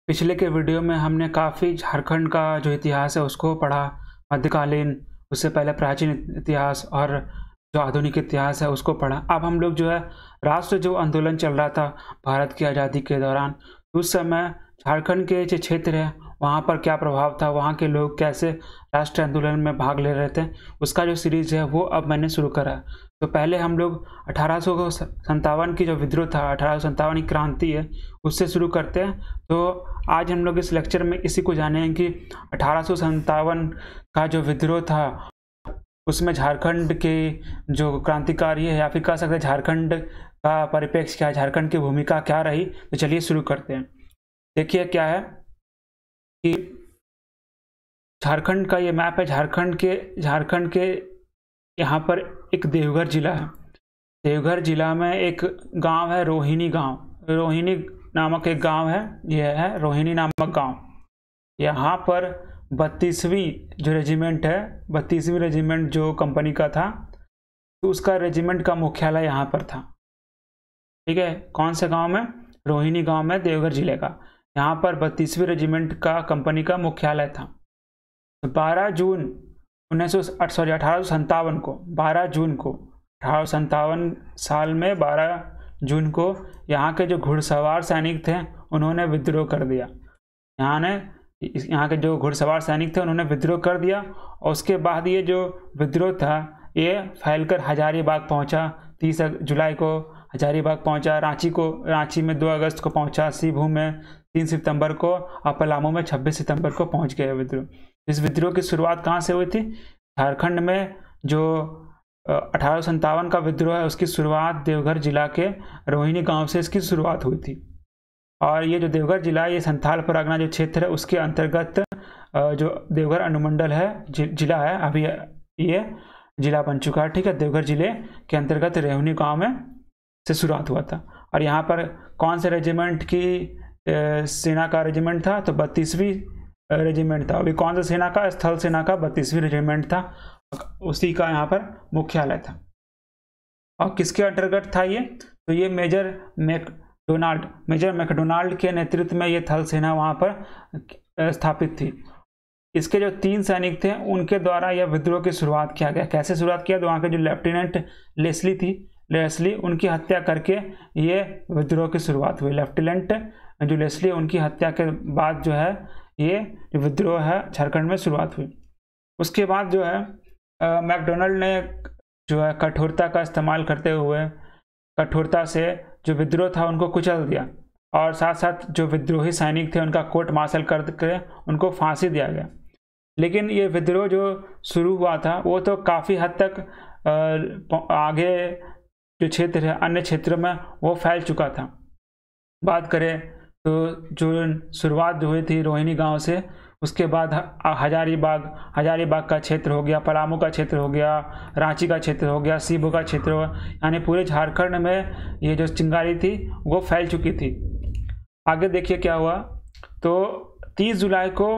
पिछले के वीडियो में हमने काफ़ी झारखंड का जो इतिहास है उसको पढ़ा। मध्यकालीन, उससे पहले प्राचीन इतिहास और जो आधुनिक इतिहास है उसको पढ़ा। अब हम लोग जो है राष्ट्र जो आंदोलन चल रहा था भारत की आज़ादी के दौरान, उस समय झारखंड के जो क्षेत्र है वहाँ पर क्या प्रभाव था, वहाँ के लोग कैसे राष्ट्र आंदोलन में भाग ले रहे थे, उसका जो सीरीज़ है वो अब मैंने शुरू करा है। तो पहले हम लोग 1857 की जो विद्रोह था, 1857 की क्रांति है, उससे शुरू करते हैं। तो आज हम लोग इस लेक्चर में इसी को जानेंगे कि 1857 का जो विद्रोह था उसमें झारखंड के जो क्रांतिकारी है, या फिर कह सकते हैं झारखंड का परिप्रेक्ष्य क्या है, झारखंड की भूमिका क्या रही। तो चलिए शुरू करते हैं। देखिए क्या है कि झारखंड का ये मैप है। झारखंड के यहाँ पर एक देवघर जिला है। देवघर जिला में एक गांव है रोहिणी गांव। रोहिणी नामक एक गांव है, यह है रोहिणी नामक गांव। यहाँ पर 32वीं जो रेजिमेंट है, 32वीं रेजिमेंट जो कंपनी का था, तो उसका रेजिमेंट का मुख्यालय यहाँ पर था। ठीक है, कौन से गांव में? रोहिणी गांव में, देवघर जिले का। यहाँ पर 32वीं रेजिमेंट का कंपनी का मुख्यालय था। 12 जून 1857 को, 12 जून को 1857 साल में 12 जून को यहाँ के जो घुड़सवार सैनिक थे उन्होंने विद्रोह कर दिया। यहाँ के जो घुड़सवार सैनिक थे उन्होंने विद्रोह कर दिया। और उसके बाद ये जो विद्रोह था ये फैलकर हजारीबाग पहुँचा। 30 जुलाई को हजारीबाग पहुँचा, रांची में 2 अगस्त को पहुँचा, सीभू में 3 सितंबर को, और पलामू में 26 सितंबर को पहुँच गया विद्रोह। इस विद्रोह की शुरुआत कहाँ से हुई थी? झारखंड में जो 1857 का विद्रोह है उसकी शुरुआत देवघर जिला के रोहिणी गांव से इसकी शुरुआत हुई थी। और ये जो देवघर जिला, ये संथाल परगना जो क्षेत्र है उसके अंतर्गत जो देवघर अनुमंडल है, जिला है, अभी ये जिला बन चुका है। ठीक है, देवघर जिले के अंतर्गत रोहिणी गांव में से शुरुआत हुआ था। और यहाँ पर कौन से रेजिमेंट की सेना का रेजिमेंट था? तो 32वीं रेजिमेंट था। अभी कौन सा सेना का? स्थल सेना का 32वीं रेजिमेंट था, उसी का यहाँ पर मुख्यालय था। और किसके अंतर्गत था ये? तो ये मेजर मैकडोनाल्ड के नेतृत्व में ये थल सेना वहाँ पर स्थापित थी। इसके जो 3 सैनिक थे उनके द्वारा यह विद्रोह की शुरुआत किया गया। कैसे शुरुआत किया? तो वहाँ के जो लेफ्टिनेंट लेस्ली उनकी हत्या करके ये विद्रोह की शुरुआत हुई। लेफ्टिनेंट जो लेस्ली, उनकी हत्या के बाद जो है ये जो विद्रोह है झारखंड में शुरुआत हुई। उसके बाद जो है मैकडोनाल्ड ने जो है कठोरता का इस्तेमाल करते हुए कठोरता से जो विद्रोह था उनको कुचल दिया, और साथ साथ जो विद्रोही सैनिक थे उनका कोर्ट मार्शल करके उनको फांसी दिया गया। लेकिन ये विद्रोह जो शुरू हुआ था वो तो काफ़ी हद तक आगे जो क्षेत्र है अन्य क्षेत्रों में वो फैल चुका था। बात करें तो जो शुरुआत जो हुई थी रोहिणी गांव से, उसके बाद हजारीबाग का क्षेत्र हो गया, पलामू का क्षेत्र हो गया, रांची का क्षेत्र हो गया, सीभू का क्षेत्र हो गया, यानी पूरे झारखंड में ये जो चिंगारी थी वो फैल चुकी थी। आगे देखिए क्या हुआ। तो 30 जुलाई को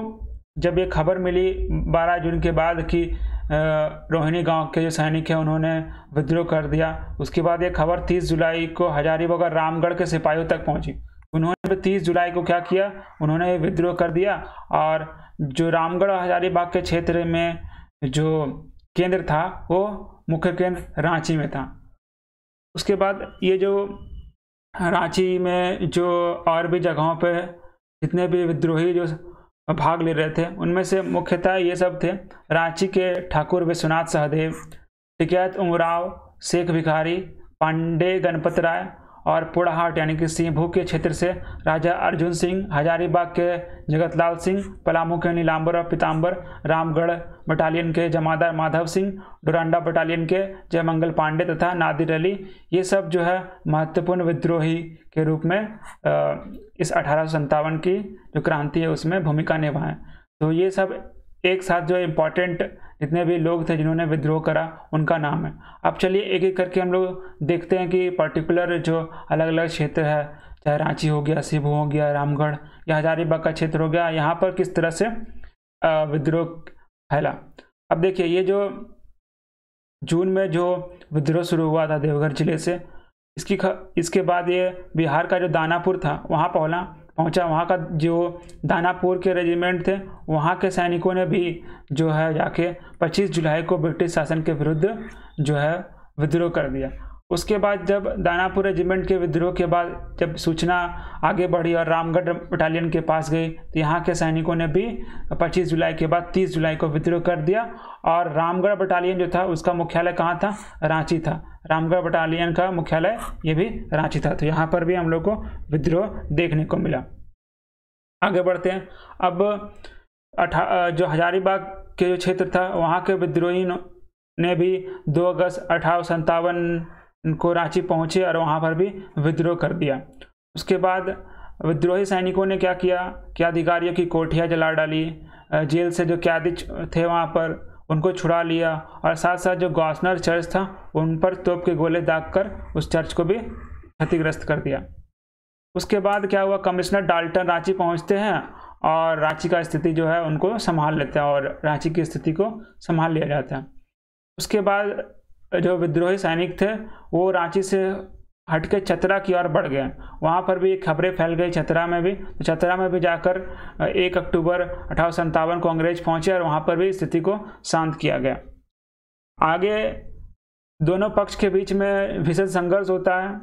जब ये खबर मिली 12 जून के बाद कि रोहिणी गांव के जो सैनिक हैं उन्होंने विद्रोह कर दिया, उसके बाद ये खबर 30 जुलाई को हजारीबाग और रामगढ़ के सिपाहियों तक पहुंची। उन्होंने 30 जुलाई को क्या किया? उन्होंने विद्रोह कर दिया, और जो रामगढ़ और हजारीबाग के क्षेत्र में जो केंद्र था वो मुख्य केंद्र रांची में था। उसके बाद ये जो रांची में जो और भी जगहों पे जितने भी विद्रोही जो भाग ले रहे थे उनमें से मुख्यतः ये सब थे। रांची के ठाकुर विश्वनाथ सहदेव, टिकैत उमराव, शेख भिखारी, पांडे गणपत राय, और पुड़ाहाट यानी कि सीभू के क्षेत्र से राजा अर्जुन सिंह, हजारीबाग के जगतलाल सिंह, पलामू के नीलांबर और पीताम्बर, रामगढ़ बटालियन के जमादार माधव सिंह, डोरांडा बटालियन के जयमंगल पांडे तथा नादिर अली, ये सब जो है महत्वपूर्ण विद्रोही के रूप में इस 1857 की जो क्रांति है उसमें भूमिका निभाएं। तो ये सब एक साथ जो इम्पोर्टेंट जितने भी लोग थे जिन्होंने विद्रोह करा उनका नाम है। अब चलिए एक एक करके हम लोग देखते हैं कि पर्टिकुलर जो अलग अलग क्षेत्र है, चाहे रांची हो गया, सीभू हो गया, रामगढ़ या हजारीबाग का क्षेत्र हो गया, यहाँ पर किस तरह से विद्रोह फैला। अब देखिए ये जो जून में जो विद्रोह शुरू हुआ था देवघर जिले से, इसके बाद ये बिहार का जो दानापुर था वहाँ पहुंचा। वहाँ का जो दानापुर के रेजिमेंट थे वहाँ के सैनिकों ने भी जो है जाके 25 जुलाई को ब्रिटिश शासन के विरुद्ध जो है विद्रोह कर दिया। उसके बाद जब दानापुर रेजिमेंट के विद्रोह के बाद जब सूचना आगे बढ़ी और रामगढ़ बटालियन के पास गई तो यहाँ के सैनिकों ने भी 25 जुलाई के बाद 30 जुलाई को विद्रोह कर दिया। और रामगढ़ बटालियन जो था उसका मुख्यालय कहाँ था? रांची था। रामगढ़ बटालियन का मुख्यालय ये भी रांची था। तो यहाँ पर भी हम लोग को विद्रोह देखने को मिला। आगे बढ़ते हैं। अब जो हजारीबाग के जो क्षेत्र था वहाँ के विद्रोही ने भी 2 अगस्त 1857 को रांची पहुंचे और वहां पर भी विद्रोह कर दिया। उसके बाद विद्रोही सैनिकों ने क्या किया कि अधिकारियों की कोठियां जला डाली, जेल से जो कैदी थे वहां पर उनको छुड़ा लिया और साथ साथ जो गवर्नर चर्च था उन पर तोप के गोले दागकर उस चर्च को भी क्षतिग्रस्त कर दिया। उसके बाद क्या हुआ, कमिश्नर डाल्टन रांची पहुंचते हैं और रांची का स्थिति जो है उनको संभाल लेते हैं और रांची की स्थिति को संभाल लिया जाता है। उसके बाद जो विद्रोही सैनिक थे वो रांची से हटके चतरा की ओर बढ़ गए। वहाँ पर भी खबरें फैल गई चतरा में भी। तो चतरा में भी जाकर 1 अक्टूबर 1857 को अंग्रेज पहुंचे और वहाँ पर भी स्थिति को शांत किया गया। आगे दोनों पक्ष के बीच में भीषण संघर्ष होता है।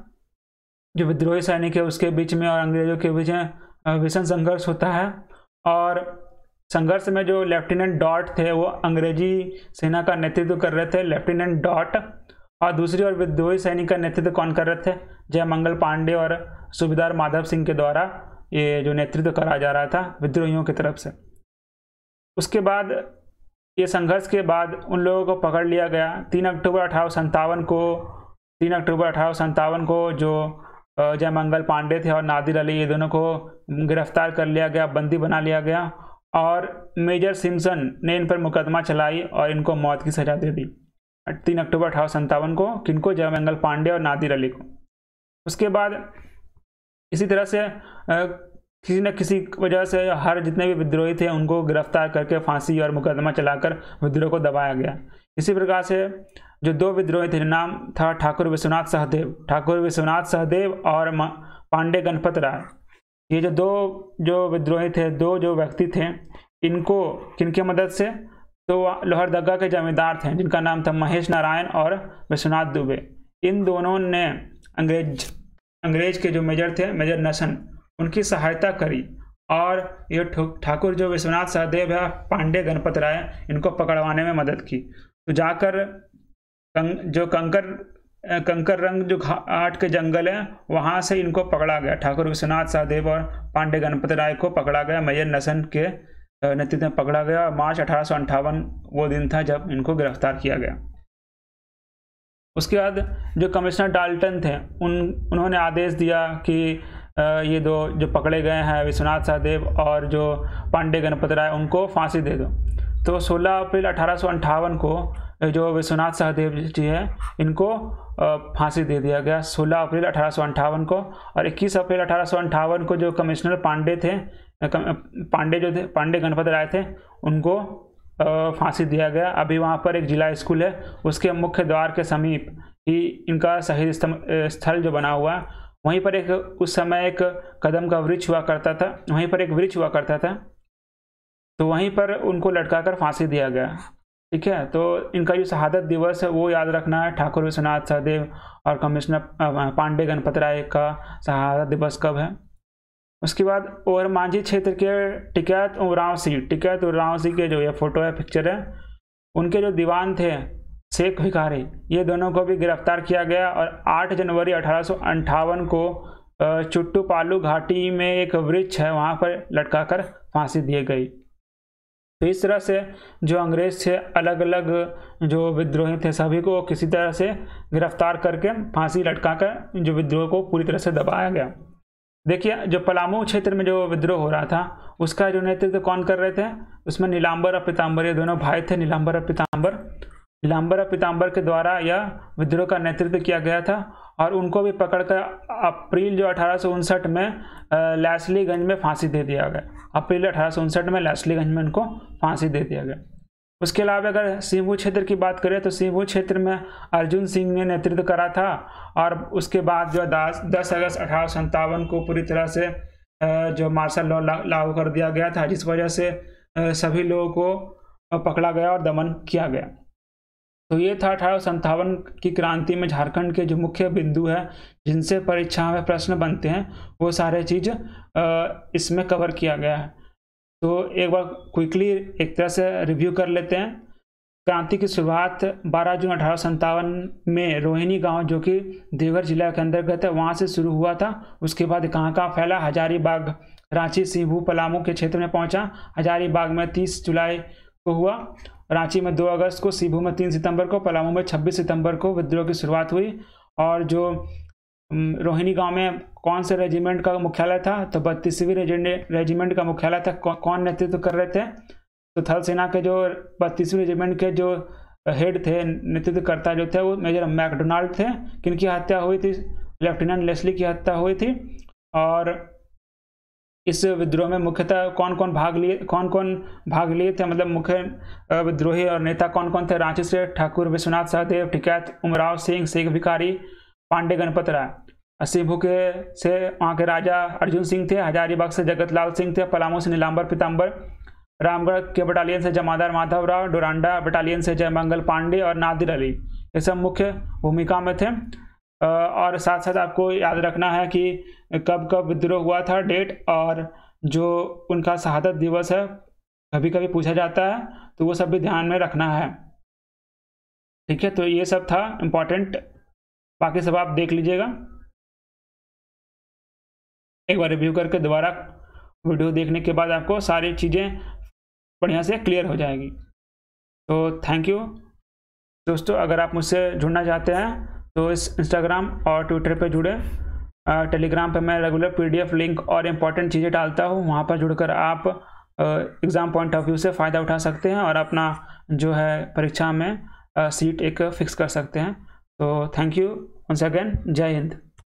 जो विद्रोही सैनिक है उसके बीच में और अंग्रेजों के बीच में भीषण संघर्ष होता है। और संघर्ष में जो लेफ्टिनेंट डॉट थे वो अंग्रेजी सेना का नेतृत्व कर रहे थे, लेफ्टिनेंट डॉट। और दूसरी ओर विद्रोही सैनिक का नेतृत्व कौन कर रहे थे? जयमंगल पांडे और सूबेदार माधव सिंह के द्वारा ये जो नेतृत्व करा जा रहा था विद्रोहियों की तरफ से। उसके बाद ये संघर्ष के बाद उन लोगों को पकड़ लिया गया। 3 अक्टूबर 1857 को जो जयमंगल पांडे थे और नादिर अली ये दोनों को गिरफ्तार कर लिया गया, बंदी बना लिया गया और मेजर सिम्पसन ने इन पर मुकदमा चलाई और इनको मौत की सजा दे दी 3 अक्टूबर 1857 को। किनको? जयमंगल पांडे और नादिर अली को। उसके बाद इसी तरह से किसी न किसी वजह से हर जितने भी विद्रोही थे उनको गिरफ्तार करके फांसी और मुकदमा चलाकर विद्रोह को दबाया गया। इसी प्रकार से जो 2 विद्रोही थे, नाम था ठाकुर विश्वनाथ सहदेव और पांडे गणपत राय। ये जो 2 विद्रोही थे, 2 जो व्यक्ति थे, इनको किनके मदद से? तो लोहरदगा के जमींदार थे जिनका नाम था महेश नारायण और विश्वनाथ दुबे। इन दोनों ने अंग्रेज के जो मेजर थे, मेजर नसन, उनकी सहायता करी और ये ठाकुर जो विश्वनाथ सहदेव है, पांडे गणपत राय, इनको पकड़वाने में मदद की। तो जाकर जो कंकर रंग जो घाट के जंगल है वहाँ से इनको पकड़ा गया। ठाकुर विश्वनाथ सहदेव और पांडे गणपत राय को पकड़ा गया, मेजर नसन के नेतृत्व में पकड़ा गया। मार्च 1858 वो दिन था जब इनको गिरफ्तार किया गया। उसके बाद जो कमिश्नर डाल्टन थे उन्होंने आदेश दिया कि ये 2 जो पकड़े गए हैं विश्वनाथ सहदेव और जो पांडे गणपत राय, उनको फांसी दे दो। तो 16 अप्रैल 1858 को जो विश्वनाथ सहदेव जी है इनको फांसी दे दिया गया 16 अप्रैल 1858 को। और 21 अप्रैल 1858 को जो कमिश्नर पांडे गणपत राय थे उनको फांसी दिया गया। अभी वहाँ पर एक जिला स्कूल है, उसके मुख्य द्वार के समीप ही इनका शहीद स्थल जो बना हुआ है। वहीं पर उस समय एक कदम का वृक्ष हुआ करता था, तो वहीं पर उनको लटकाकर फांसी दिया गया। ठीक है, तो इनका जो शहादत दिवस है वो याद रखना है। ठाकुर विश्वनाथ सहदेव और कमिश्नर पांडे गणपत राय का शहादत दिवस कब है। उसके बाद ओरमांझी क्षेत्र के टिकैत उरांव सिंह के जो ये फोटो है, पिक्चर है, उनके जो दीवान थे शेख भिखारी, ये दोनों को भी गिरफ्तार किया गया और 8 जनवरी 1858 को चुट्टू पालू घाटी में एक वृक्ष है वहाँ पर लटकाकर फांसी दी गई। तो इस तरह से जो अंग्रेज थे, अलग अलग जो विद्रोही थे, सभी को किसी तरह से गिरफ्तार करके फांसी लटकाकर जो विद्रोह को पूरी तरह से दबाया गया। देखिए, जो पलामू क्षेत्र में जो विद्रोह हो रहा था उसका जो नेतृत्व कौन कर रहे थे? उसमें नीलांबर और पीताम्बर, ये दोनों भाई थे, नीलांबर और पीताम्बर के द्वारा यह विद्रोह का नेतृत्व किया गया था। और उनको भी पकड़कर अप्रैल जो 1859 में लैसलीगंज में फांसी दे दिया गया। अप्रैल 1859 में लैसलीगंज में उनको फांसी दे दिया गया। उसके अलावा अगर सिंहभूम क्षेत्र की बात करें तो सिंहभूम क्षेत्र में अर्जुन सिंह ने नेतृत्व करा था। और उसके बाद जो 10 अगस्त 1857 को पूरी तरह से जो मार्शल लॉ लागू कर दिया गया था, जिस वजह से सभी लोगों को पकड़ा गया और दमन किया गया। तो ये था 1857 की क्रांति में झारखंड के जो मुख्य बिंदु है जिनसे परीक्षा में प्रश्न बनते हैं, वो सारे चीज़ इसमें कवर किया गया है। तो एक बार क्विकली एक तरह से रिव्यू कर लेते हैं। क्रांति की शुरुआत 12 जून 1857 में रोहिणी गांव, जो कि देवघर जिला के अंतर्गत है, वहां से शुरू हुआ था। उसके बाद कहाँ फैला, हजारीबाग, रांची, सिंहभू, पलामू के क्षेत्र में पहुंचा। हजारीबाग में 30 जुलाई को हुआ, रांची में 2 अगस्त को, सिंहभू में 3 सितंबर को, पलामू में 26 सितंबर को विद्रोह की शुरुआत हुई। और जो रोहिणी गांव में कौन से रेजिमेंट का मुख्यालय था, तो 32वीं रेजिमेंट का मुख्यालय था। कौन नेतृत्व कर रहे थे, तो थल सेना के जो 32वीं रेजिमेंट के जो हेड थे, नेतृत्वकर्ता जो थे, वो मेजर मैकडोनाल्ड थे। किनकी हत्या हुई थी, लेफ्टिनेंट लेस्ली की हत्या हुई थी। और इस विद्रोह में मुख्यतः कौन कौन भाग लिए थे, मतलब मुख्य विद्रोही और नेता कौन कौन थे। रांची से ठाकुर विश्वनाथ सहदेव, टिकैत उमराव सिंह, शेख भिखारी, पांडे गणपत राय। सिंहभू के से वहाँ के राजा अर्जुन सिंह थे। हजारीबाग से जगत लाल सिंह थे। पलामू से नीलांबर पीताम्बर। रामगढ़ के बटालियन से जमादार माधवराव। डोरांडा बटालियन से जयमंगल पांडे और नादिर अली, ये सब मुख्य भूमिका में थे। और साथ साथ आपको याद रखना है कि कब कब विद्रोह हुआ था, डेट, और जो उनका शहादत दिवस है कभी कभी पूछा जाता है, तो वो सब भी ध्यान में रखना है। ठीक है, तो ये सब था इम्पोर्टेंट, बाकी सब आप देख लीजिएगा एक बार रिव्यू करके। दोबारा वीडियो देखने के बाद आपको सारी चीज़ें बढ़िया से क्लियर हो जाएगी। तो थैंक यू दोस्तों। अगर आप मुझसे जुड़ना चाहते हैं तो इस इंस्टाग्राम और ट्विटर पे जुड़े। टेलीग्राम पे मैं रेगुलर PDF लिंक और इम्पॉर्टेंट चीज़ें डालता हूँ, वहाँ पर जुड़कर आप एग्ज़ाम पॉइंट ऑफ व्यू से फ़ायदा उठा सकते हैं और अपना जो है परीक्षा में सीट एक फिक्स कर सकते हैं। तो थैंक यू वंस अगेन, जय हिंद।